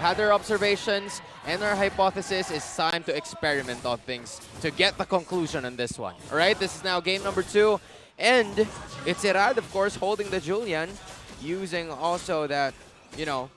had their observations, and our hypothesis is time to experiment on things to get the conclusion on this one. All right, this is now game number 2, and it's Irad, of course, holding the Julian, using also that, you know,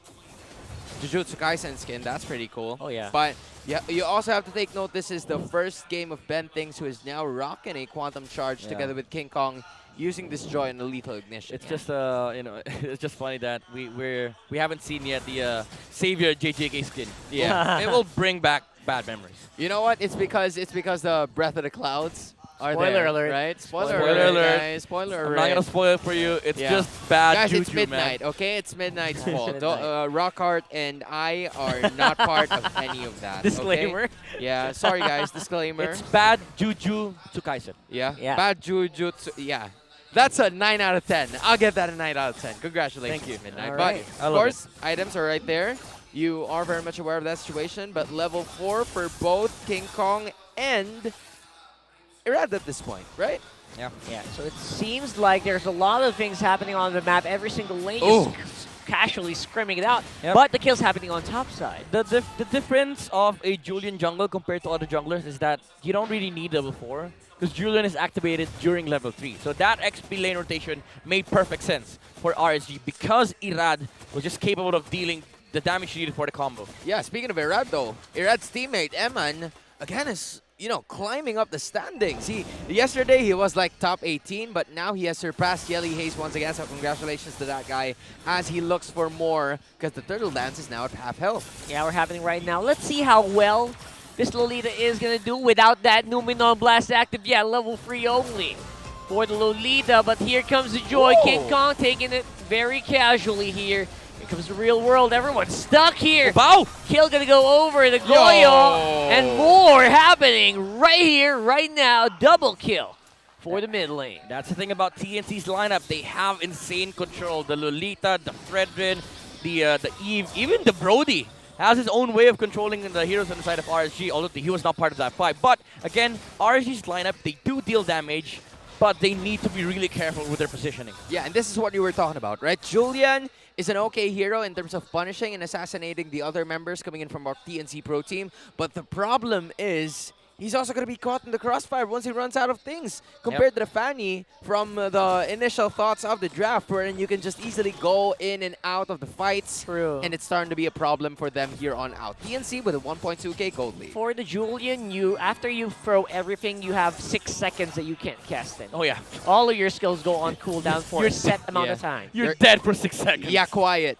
Jujutsu Kaisen skin. That's pretty cool. Oh, yeah. But yeah, you also have to take note, this is the first game of Ben Things, who is now rocking a Quantum Charge together with King Kong, using this joy and the Lethal Ignition. It's just you know, it's just funny that we haven't seen yet the Savior JJK skin. Yeah. It will bring back bad memories. You know what? It's because the Breath of the Clouds are Spoiler there, alert. right? Spoiler alert. Guys. Spoiler I'm alert. not gonna spoil it for you. It's Yeah. just bad Guys, juju, it's midnight, man. okay? It's midnight's fault. Midnight. Rockhart and I are not part of any of that. Disclaimer. Okay? Yeah, sorry guys, disclaimer. It's bad juju to Kaisen. Yeah? Yeah. Bad jujutsu. Yeah. That's a 9 out of 10. I'll get that a 9 out of 10. Congratulations, Thank you. Midnight. All But, right. I of love course, items are right there. You are very much aware of that situation, but level 4 for both King Kong and Irad at this point, right? Yeah. Yeah, so it seems like there's a lot of things happening on the map. Every single lane Ooh. is casually scrimming it out, Yep. but the kill's happening on top side. The difference of a Julian jungle compared to other junglers is that you don't really need level 4 because Julian is activated during level 3. So that XP lane rotation made perfect sense for RSG because Irad was just capable of dealing the damage needed for the combo. Yeah, speaking of Irad though, Irad's teammate Eman again is, you know, climbing up the standings. Yesterday he was like top 18, but now he has surpassed Yelly Hayes once again. So congratulations to that guy as he looks for more, because the Turtle Dance is now at half health. Yeah, we're happening right now. Let's see how well this Lolita is going to do without that Numenon Blast active. Yeah, level 3 only for the Lolita, but here comes the Joy. Whoa. King Kong taking it very casually here. Here comes the real world. Everyone's stuck here. Wow! Kill gonna go over the Goyo, and more happening right here, right now. Double kill for the mid lane. That's the thing about TNC's lineup. They have insane control. The Lolita, the Fredrin, the Eve, even the Brody has his own way of controlling the heroes on the side of RSG, although he was not part of that fight. But again, RSG's lineup, they do deal damage, but they need to be really careful with their positioning. Yeah, and this is what you were talking about, right? Julian is an okay hero in terms of punishing and assassinating the other members coming in from our TNC Pro team, but the problem is he's also going to be caught in the crossfire once he runs out of things, compared to the Fanny from the initial thoughts of the draft, wherein you can just easily go in and out of the fights. True. And it's starting to be a problem for them here on out. TNC with a 1.2k gold lead. For the Julian, after you throw everything, you have 6 seconds that you can't cast in. Oh yeah. All of your skills go on cooldown for a set amount of time. You're You're- dead for 6 seconds. Yeah, quiet.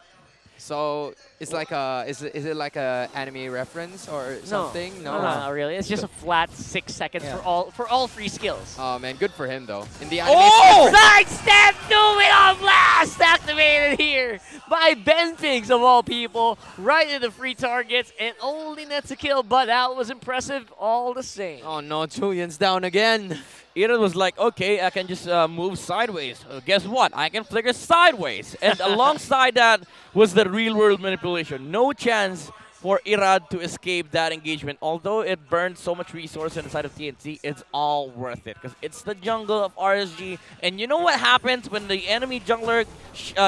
So it's like a is it like a anime reference or something? No, not really. It's just a flat 6 seconds Yeah. for all 3 skills. Oh man, good for him though. In the anime. Oh! Sidestep, Numenon Blast activated here by Ben Pigs of all people, right into the free targets, and only nets a kill, but that was impressive all the same. Oh no, Julian's down again. Eren was like, okay, I can just move sideways. Guess what? I can flicker sideways. And alongside that was the real-world manipulation. No chance for Irad to escape that engagement. Although it burned so much resource on the side of TNC, it's all worth it. Because it's the jungle of RSG. And you know what happens when the enemy jungler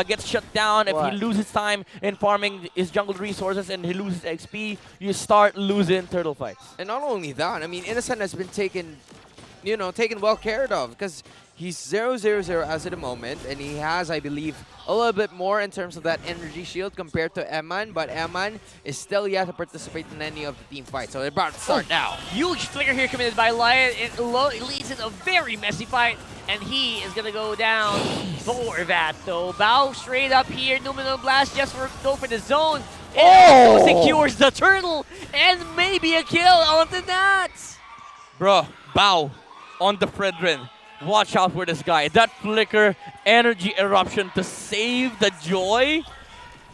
gets shut down? If What? he loses time in farming his jungle resources and he loses XP, you start losing turtle fights. And not only that, I mean, Innocent has been taken well cared of, because he's 0-0-0 as of the moment, and he has, I believe, a little bit more in terms of that energy shield compared to Eman, but Eman is still yet to participate in any of the team fights, so they're about to start now. Huge flicker here committed by Lion. It leads in a very messy fight, and he is going to go down for that, though. Bao straight up here. Numenon Blast just go for the zone. And also secures the turtle, and maybe a kill onto that. Bro, Bao on the Fredrin. Watch out for this guy. That flicker energy eruption to save the Joy.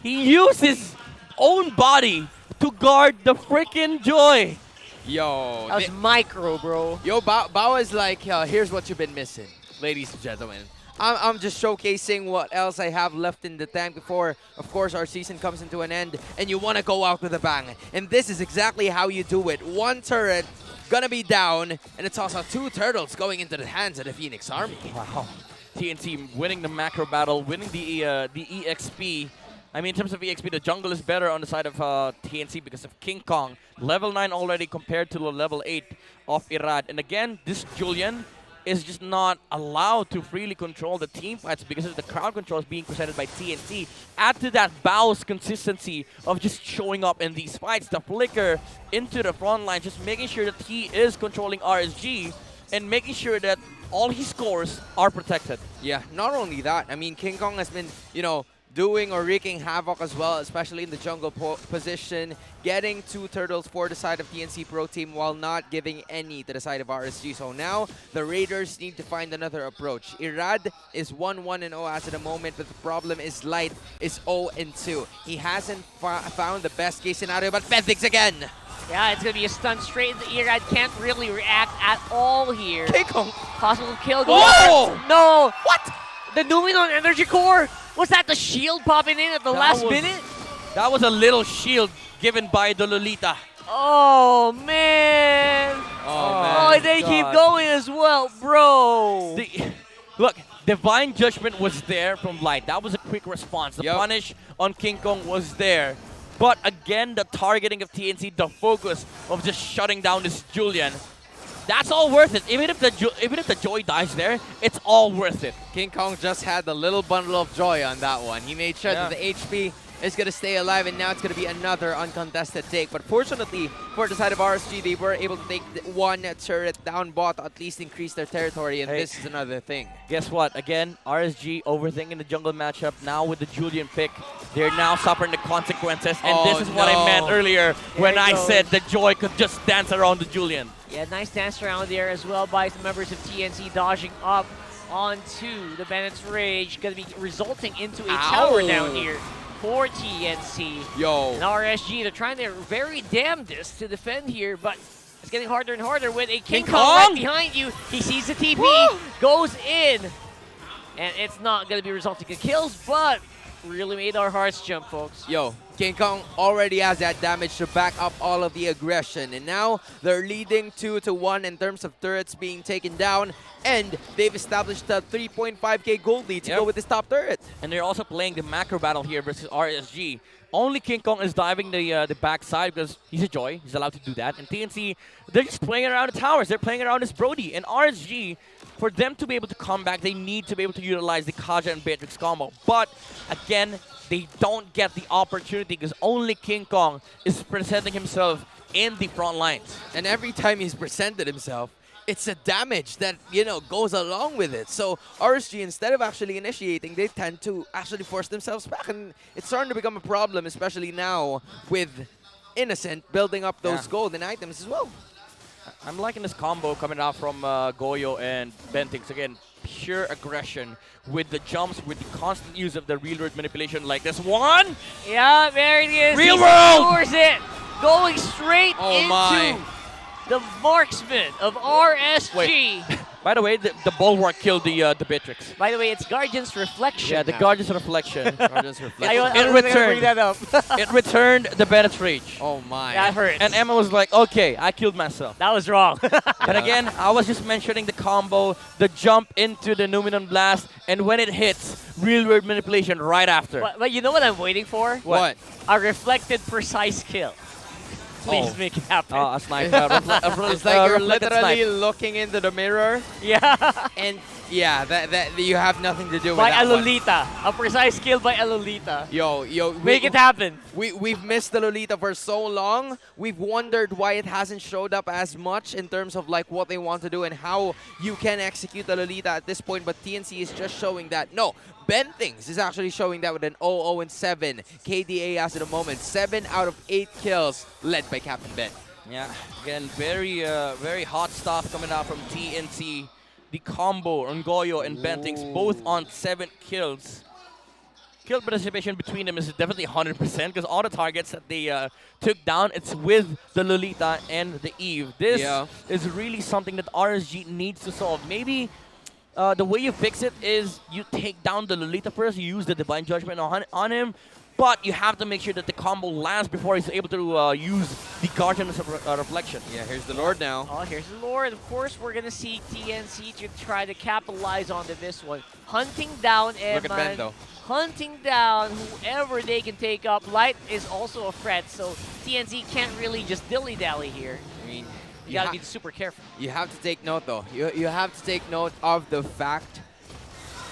He used his own body to guard the freaking Joy. Yo, That was micro, bro. Bao is like, here's what you've been missing, ladies and gentlemen. I'm just showcasing what else I have left in the tank before, of course, our season comes into an end, and you want to go out with a bang. And this is exactly how you do it. One turret gonna be down, and it's also 2 turtles going into the hands of the Phoenix Army. Wow. TNT winning the macro battle, winning the EXP. I mean, in terms of EXP, the jungle is better on the side of TNC because of King Kong. Level 9 already compared to the level 8 of Irad. And again, this Julian is just not allowed to freely control the team fights because of the crowd controls being presented by TNC. Add to that Bao's consistency of just showing up in these fights, the flicker into the front line, just making sure that he is controlling RSG and making sure that all his scores are protected. Yeah, not only that, I mean, King Kong has been, doing or wreaking havoc as well, especially in the jungle position, getting 2 turtles for the side of TNC Pro Team while not giving any to the side of RSG. So now the Raiders need to find another approach. Irad is 1-1-0 as of the moment, but the problem is Light is 0-2. He hasn't found the best case scenario, but Bethix again. Yeah, it's going to be a stun straight into Irad. Can't really react at all here. King Kong. Possible kill. Oh! No! What? The Numenon Energy Core? Was that the shield popping in at the last minute? That was a little shield given by the Lolita. Oh, man. Oh, they keep going as well, bro. Look, Divine Judgment was there from Light. That was a quick response. The punish on King Kong was there. But again, the targeting of TNC, the focus of just shutting down this Julian. That's all worth it. Even if the Joy dies there, it's all worth it. King Kong just had the little bundle of joy on that one. He made sure that the HP is going to stay alive, and now it's going to be another uncontested take. But fortunately, for the side of RSG, they were able to take one turret down bot, to at least increase their territory, and this is another thing. Guess what? Again, RSG overthinking the jungle matchup. Now with the Julian pick, they're now suffering the consequences, and this is what I meant earlier when I said the Joy could just dance around the Julian. Yeah, nice dance around there as well by some members of TNC dodging up onto the Bennett's Rage. Going to be resulting into a tower down here for TNC. Yo. And RSG, they're trying their very damnedest to defend here, but it's getting harder and harder with a King Kong right behind you. He sees the TP, goes in, and it's not going to be resulting in kills, but really made our hearts jump, folks. Yo, King Kong already has that damage to back up all of the aggression. And now they're leading 2-1 in terms of turrets being taken down. And they've established a 3.5k gold lead to go with this top turret. And they're also playing the macro battle here versus RSG. Only King Kong is diving the backside because he's a Joy. He's allowed to do that. And TNC, they're just playing around the towers. They're playing around this Brody. And RSG, for them to be able to come back, they need to be able to utilize the Kaja and Beatrix combo. But again, they don't get the opportunity because only King Kong is presenting himself in the front lines. And every time he's presented himself, it's a damage that, goes along with it. So RSG, instead of actually initiating, they tend to actually force themselves back. And it's starting to become a problem, especially now with Innocent building up those golden items as well. I'm liking this combo coming out from Goyo and Bentix. Again, pure aggression with the jumps, with the constant use of the real world manipulation like this one. Yeah, there it is. Real he world! Scores it. Going straight into the marksman of RSG. Wait. By the way, the bulwark killed the Beatrix. By the way, it's Guardian's Reflection. Yeah, the Guardian's Reflection. Guardian's Reflection. I was gonna bring that up. It returned the Bennett's Rage. Oh my. That hurts. And Emma was like, okay, I killed myself. That was wrong. But again, I was just mentioning the combo, the jump into the Numenon Blast, and when it hits, real world manipulation right after. But you know what I'm waiting for? What? A reflected precise kill. Please make it happen. A snipe. It's like you're literally looking into the mirror. Yeah. And yeah, that you have nothing to do with by that a one. Lolita. A precise kill by a Lolita. Yo, Make it happen. We've missed the Lolita for so long. We've wondered why it hasn't showed up as much in terms of like what they want to do and how you can execute the Lolita at this point. But TNC is just showing that no. Ben Things is actually showing that with an 0-0-7 KDA as of the moment. 7 out of 8 kills led by Captain Ben. Yeah, again, very hot stuff coming out from TNC. The combo on Goyo and Bentix, both on 7 kills. Kill participation between them is definitely 100% because all the targets that they took down, it's with the Lolita and the Eve. This is really something that RSG needs to solve. Maybe the way you fix it is you take down the Lolita first, you use the Divine Judgment on him, but you have to make sure that the combo lands before he's able to use the Guardian's Reflection. Yeah, here's the Lord now. Oh, here's the Lord. Of course, we're going to see TNC to try to capitalize on this one. Hunting down Look at Ben, Eman. though. Hunting down whoever they can take up. Light is also a threat, so TNC can't really just dilly-dally here. I mean, You gotta be super careful. You have to take note, though. You have to take note of the fact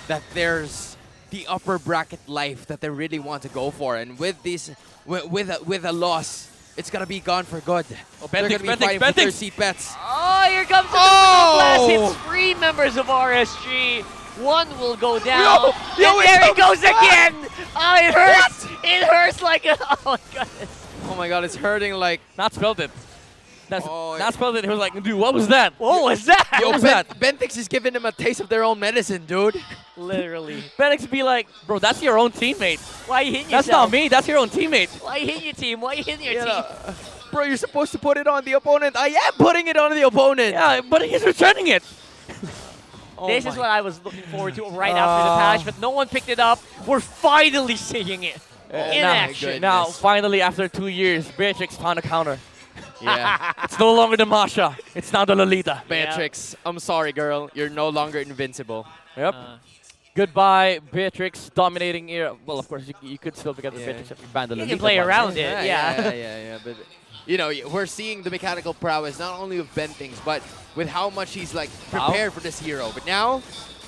that there's the upper bracket life that they really want to go for, and with this, with a loss, it's gonna be gone for good. Oh, They're gonna be fighting for third seat bets. Oh, here comes the blast. Hits 3 members of RSG. One will go down. Yo, and there it goes again. Oh, it hurts. It hurts like a. Oh my goodness. Oh my God, it's hurting like. Not spelled it. Oh, Not spelled it. He was like, dude, what was that? What was that? Yo, What was Ben, that? Bentix is giving them a taste of their own medicine, dude. Literally. Benix be like, bro, that's your own teammate. Why you hitting yourself? That's not me. That's your own teammate. Why you hitting your team? Why you hitting your team? Bro, you're supposed to put it on the opponent. I am putting it on the opponent. Yeah, but he's returning it. Oh This is my- what I was looking forward to right after the patch, but no one picked it up. We're finally seeing it in now- action. Now, finally, after 2 years, Beatrix found a counter. Yeah. It's no longer the Masha. It's now the Lolita. Beatrix, I'm sorry, girl. You're no longer invincible. Yep. Goodbye, Beatrix, dominating era. Well, of course, you could still get the Yeah. Beatrix if you ban the You Lolita. can play but- around it, yeah. yeah. But you know, we're seeing the mechanical prowess not only with Bentings, but with how much he's like prepared for this hero. But now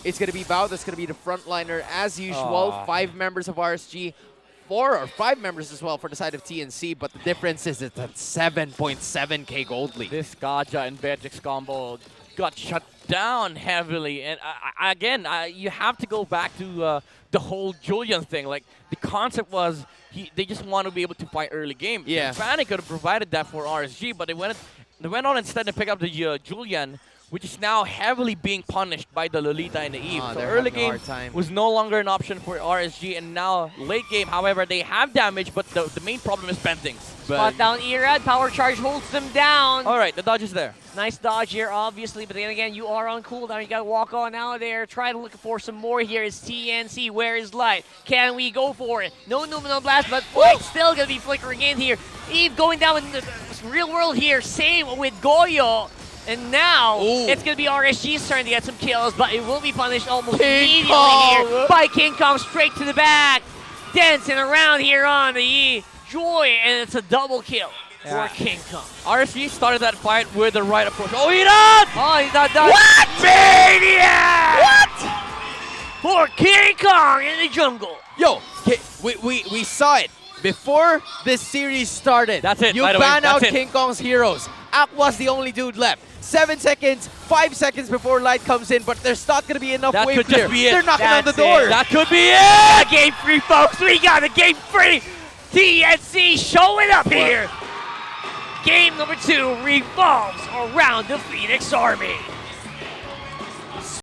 it's gonna be Bao that's gonna be the frontliner as usual. Aw. 5 members of RSG, 4 or 5 members as well for the side of TNC. But the difference is it's at 7.7k gold lead. This Gaja and Beatrix combo got shut down heavily. And again, you have to go back to the whole Julian thing. Like, the concept was they just want to be able to fight early game. Yeah. Fanny could have provided that for RSG, but they went on instead and picked up the Julian, which is now heavily being punished by the Lolita and the Eve. So they're early having a game hard time. was no longer an option for RSG, and now late game, however, they have damage, but the main problem is Bentings. Spot down Erad. Power charge holds them down. All right, the dodge is there. Nice dodge here, obviously, but then again, you are on cooldown. You gotta walk on out there. Try to look for some more here. Is TNC. Where is Light? Can we go for it? No Numenor Blast, but Flight still gonna be flickering in here. Eve going down in the real world here. Same with Goyo. And now, it's going to be RSG's turn to get some kills, but it will be punished almost immediately here by King Kong straight to the back. Dancing around here on the Joy, and it's a double kill for King Kong. RSG started that fight with the right approach. Oh, he does! Oh, he's not done. What? Maniac! What? For King Kong in the jungle. Yo, we saw it before this series started. That's it, You by the way, ban out that's it. King Kong's heroes. Aqua's the only dude left. 7 seconds, 5 seconds before Light comes in, but there's not gonna be enough That wave could clear. just be it. They're knocking on the That's door. it. That could be it! Game 3, folks. We got a game 3. TNC showing up here. Game number 2 revolves around the Phoenix Army.